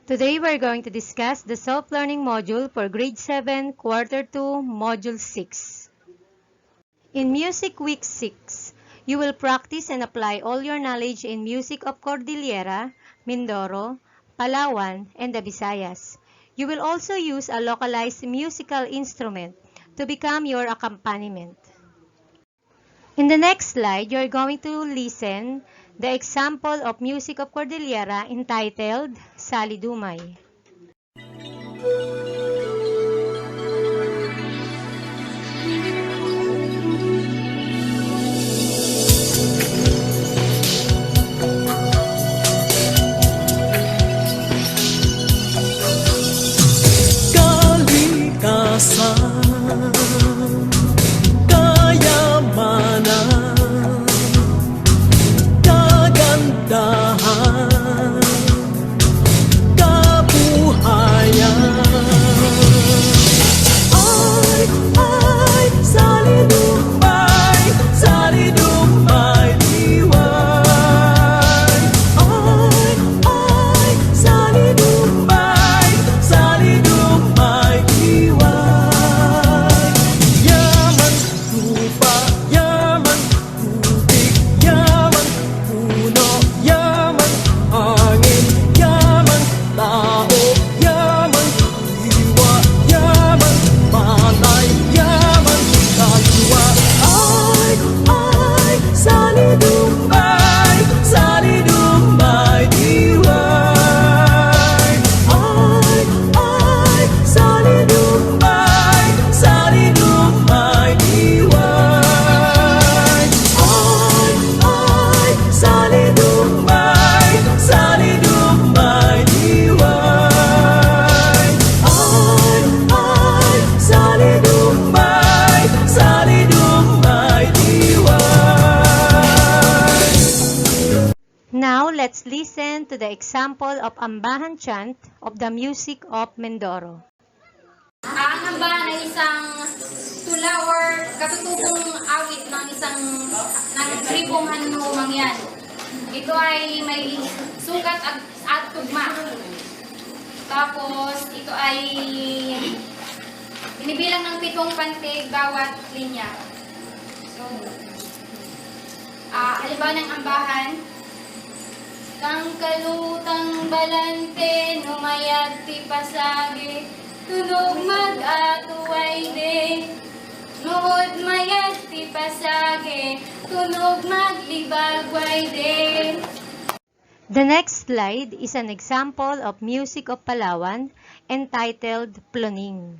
Today we're going to discuss the self-learning module for Grade 7, Quarter 2, Module 6. In Music Week 6, you will practice and apply all your knowledge in music of Cordillera, Mindoro, Palawan, and the Visayas. You will also use a localized musical instrument to become your accompaniment. In the next slide, you're going to listen the example of music of Cordillera entitled Sali Dumay. Kalikasan, kayamanan, kagandahan, kabuhayan. Ay, sali dumay, liwan. Ay, sali dumay, liwan. Yaman lupa, yaman tubig, yaman puno, yaman hangin, yaman tao, yaman diwa, yaman palay, yaman kaluluwa. Ay, sali dumay, diwan. Ay, sali dumay, diwan. Ay, sali dumay, diwan. Ay, sali dumay, diwan. Now, let's listen to the example of Ambahan Chant of the music of Mindoro. Ang ambahan ay isang tula or katutubong awit ng tribong Hanumangyan. Ito ay may sukat at tugma. Tapos, ito ay binibilang ng 7 pantig bawat linya. So, halimbawa ng ambahan, kang kalutang balante, numayag ti pasage, tunog mag-atuway de. Nuod mayag ti pasage, tunog maglibagway de. The next slide is an example of music of Palawan entitled Ploning.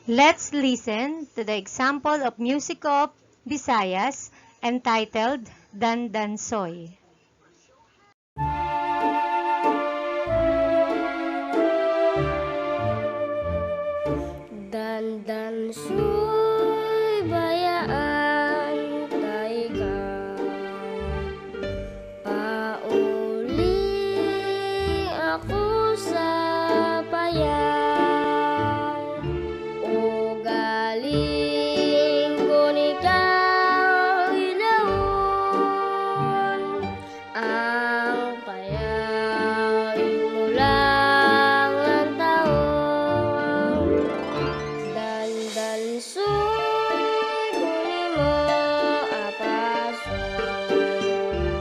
Let's listen to the example of music of Visayas entitled Dandansoy. Dandansoy bayaan taiga, pauli ako sa payag. O galing ko ikaw ilaon, ang payag mo lang ang taon. Dandansoy kunin mo apason,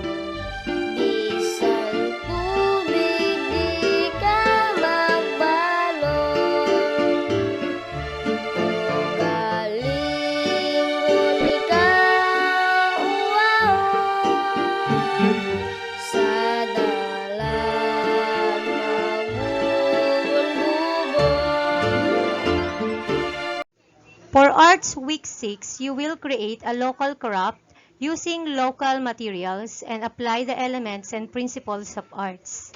For Arts Week 6, you will create a local craft using local materials and apply the elements and principles of arts.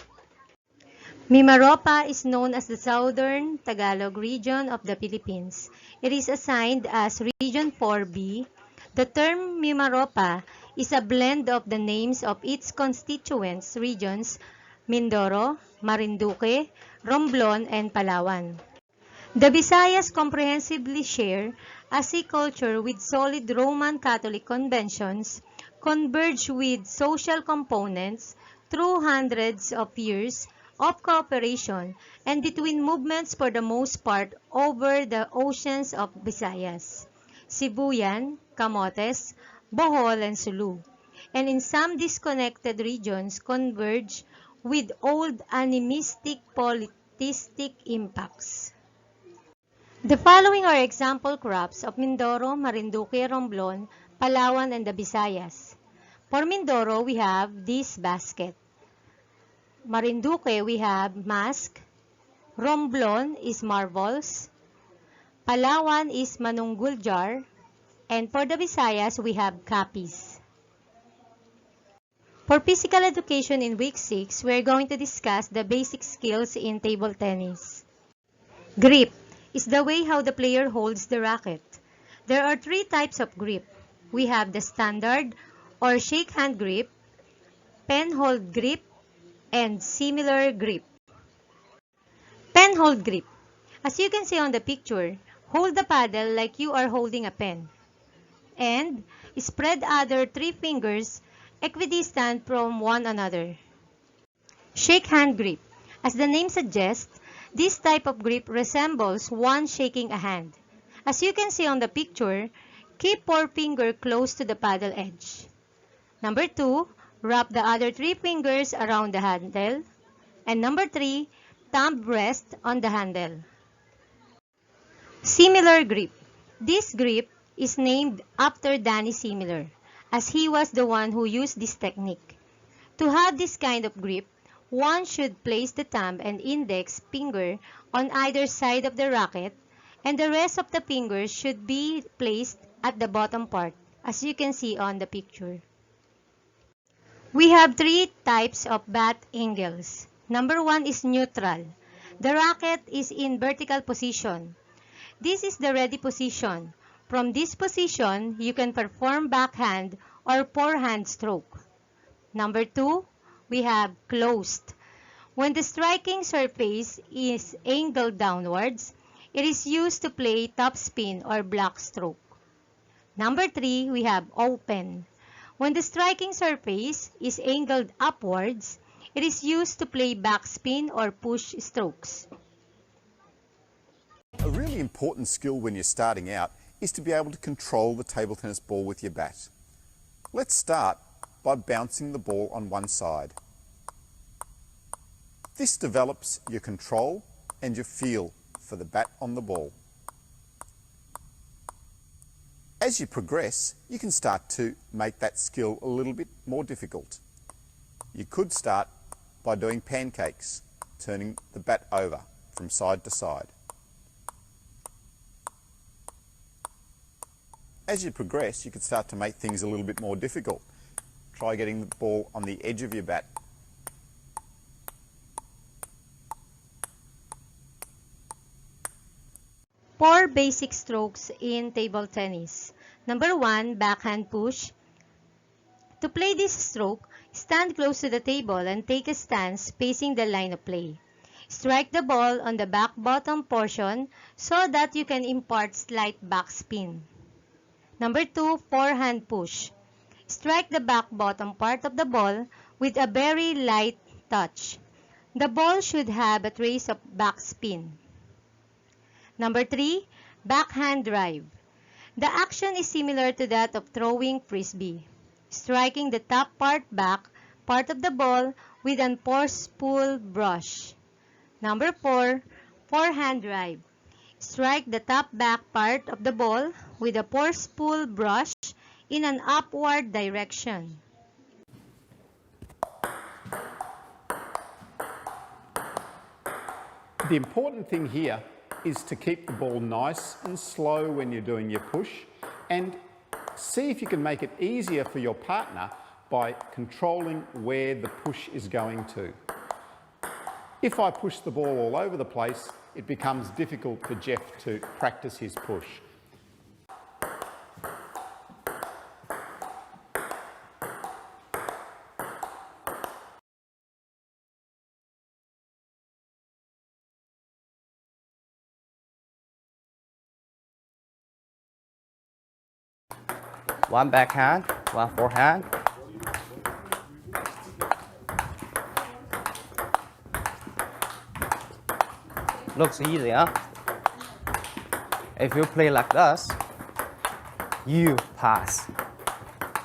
Mimaropa is known as the Southern Tagalog region of the Philippines. It is assigned as Region 4B. The term Mimaropa is a blend of the names of its constituents regions, Mindoro, Marinduque, Romblon, and Palawan. The Visayas comprehensively share a sea culture with solid Roman Catholic conventions, converge with social components through hundreds of years of cooperation and between movements for the most part over the oceans of Visayas, Sibuyan, Camotes, Bohol, and Sulu, and in some disconnected regions converge with old animistic politistic impacts. The following are example crops of Mindoro, Marinduque, Romblon, Palawan, and the Visayas. For Mindoro, we have this basket. Marinduque, we have mask. Romblon is marbles. Palawan is manunggul jar. And for the Visayas, we have copies. For physical education in week 6, we are going to discuss the basic skills in table tennis. Grip is the way how the player holds the racket. There are 3 types of grip. We have the standard or shake hand grip, pen hold grip, and similar grip. Pen hold grip. As you can see on the picture, hold the paddle like you are holding a pen. And spread other 3 fingers equidistant from one another. Shake hand grip. As the name suggests, this type of grip resembles one shaking a hand. As you can see on the picture, keep forefinger close to the paddle edge. Number 2, wrap the other 3 fingers around the handle. And number 3, thumb rest on the handle. Similar grip. This grip is named after Danny Similar, as he was the one who used this technique. To have this kind of grip, one should place the thumb and index finger on either side of the racket, and the rest of the fingers should be placed at the bottom part, as you can see on the picture. We have 3 types of bat angles. Number 1 is neutral. The racket is in vertical position. This is the ready position. From this position, you can perform backhand or forehand stroke. Number 2, we have closed. When the striking surface is angled downwards, it is used to play topspin or block stroke. Number 3, we have open. When the striking surface is angled upwards, it is used to play backspin or push strokes. A really important skill when you're starting out is to be able to control the table tennis ball with your bat. Let's start by bouncing the ball on one side. This develops your control and your feel for the bat on the ball. As you progress, you can start to make that skill a little bit more difficult. You could start by doing pancakes, turning the bat over from side to side. As you progress, you can start to make things a little bit more difficult. Try getting the ball on the edge of your bat. Four basic strokes in table tennis. Number 1, backhand push. To play this stroke, stand close to the table and take a stance facing the line of play. Strike the ball on the back bottom portion so that you can impart slight backspin. Number 2, forehand push. Strike the back bottom part of the ball with a very light touch. The ball should have a trace of backspin. Number 3, backhand drive. The action is similar to that of throwing frisbee, striking the top back part of the ball with an forceful brush. Number 4, forehand drive. Strike the top back part of the ball with a forceful brush in an upward direction. The important thing here is to keep the ball nice and slow when you're doing your push, and see if you can make it easier for your partner by controlling where the push is going to. If I push the ball all over the place, it becomes difficult for Jeff to practice his push. One backhand, one forehand. Looks easy, huh? If you play like this, you pass.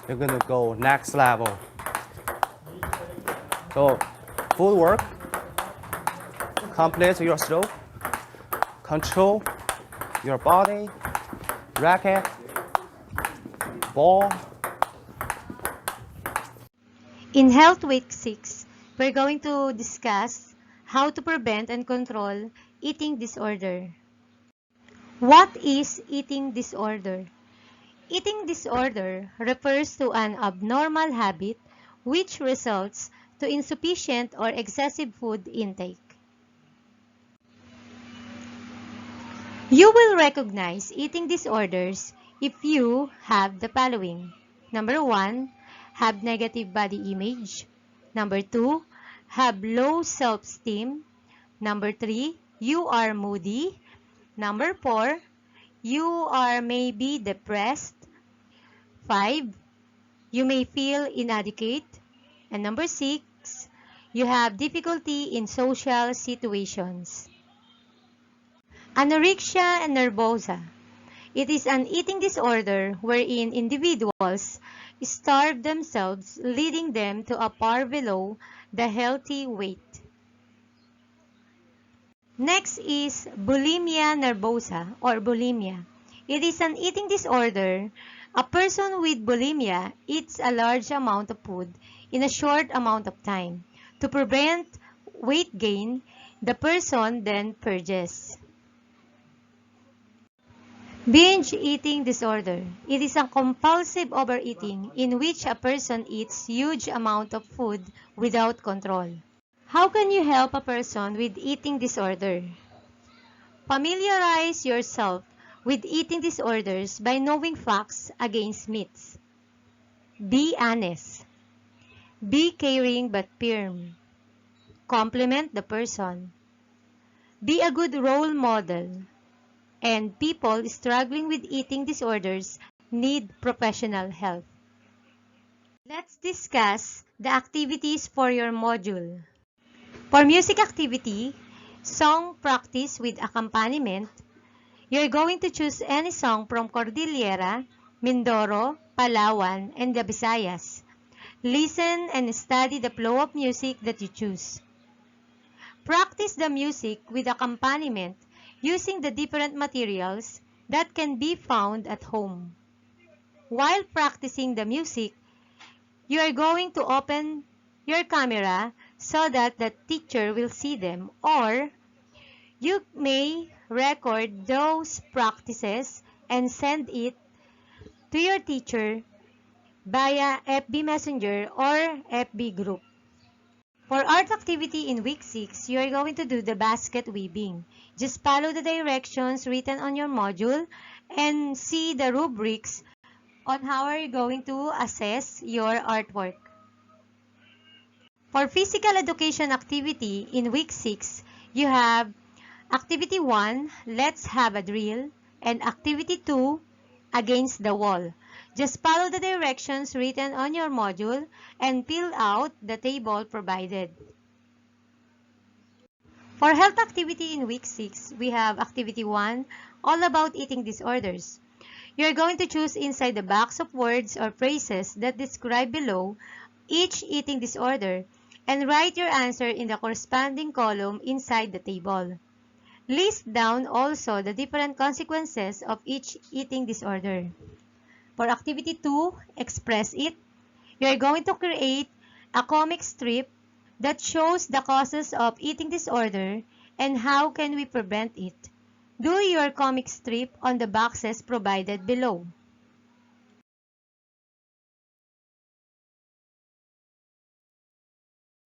You're gonna go next level. So, footwork, complete your stroke, control your body, racket, ball. In Health Week 6, we're going to discuss how to prevent and control eating disorder. What is eating disorder? Eating disorder refers to an abnormal habit which results to insufficient or excessive food intake. You will recognize eating disorders if you have the following. Number 1, have negative body image. Number 2, have low self-esteem. Number 3, you are moody. Number 4, you are maybe depressed. 5, you may feel inadequate. And number 6, you have difficulty in social situations. Anorexia nervosa. It is an eating disorder wherein individuals starve themselves, leading them to a far below the healthy weight. Next is bulimia nervosa or bulimia. It is an eating disorder. A person with bulimia eats a large amount of food in a short amount of time. To prevent weight gain, the person then purges. Binge eating disorder. It is a compulsive overeating in which a person eats huge amount of food without control. How can you help a person with eating disorder? Familiarize yourself with eating disorders by knowing facts against myths. Be honest. Be caring but firm. Compliment the person. Be a good role model. And people struggling with eating disorders need professional help. Let's discuss the activities for your module. For music activity, song practice with accompaniment, you're going to choose any song from Cordillera, Mindoro, Palawan, and the Visayas. Listen and study the flow of music that you choose. Practice the music with accompaniment using the different materials that can be found at home. While practicing the music, you are going to open your camera so that the teacher will see them, or you may record those practices and send it to your teacher via FB Messenger or FB group. For art activity in week 6, you are going to do the basket weaving. Just follow the directions written on your module and see the rubrics on how are you going to assess your artwork. For physical education activity in week 6, you have activity 1, let's have a drill, and activity 2, against the wall. Just follow the directions written on your module and fill out the table provided. For health activity in week 6, we have activity 1, all about eating disorders. You are going to choose inside the box of words or phrases that describe below each eating disorder and write your answer in the corresponding column inside the table. List down also the different consequences of each eating disorder. For activity 2, express it. You are going to create a comic strip that shows the causes of eating disorder and how can we prevent it. Do your comic strip on the boxes provided below.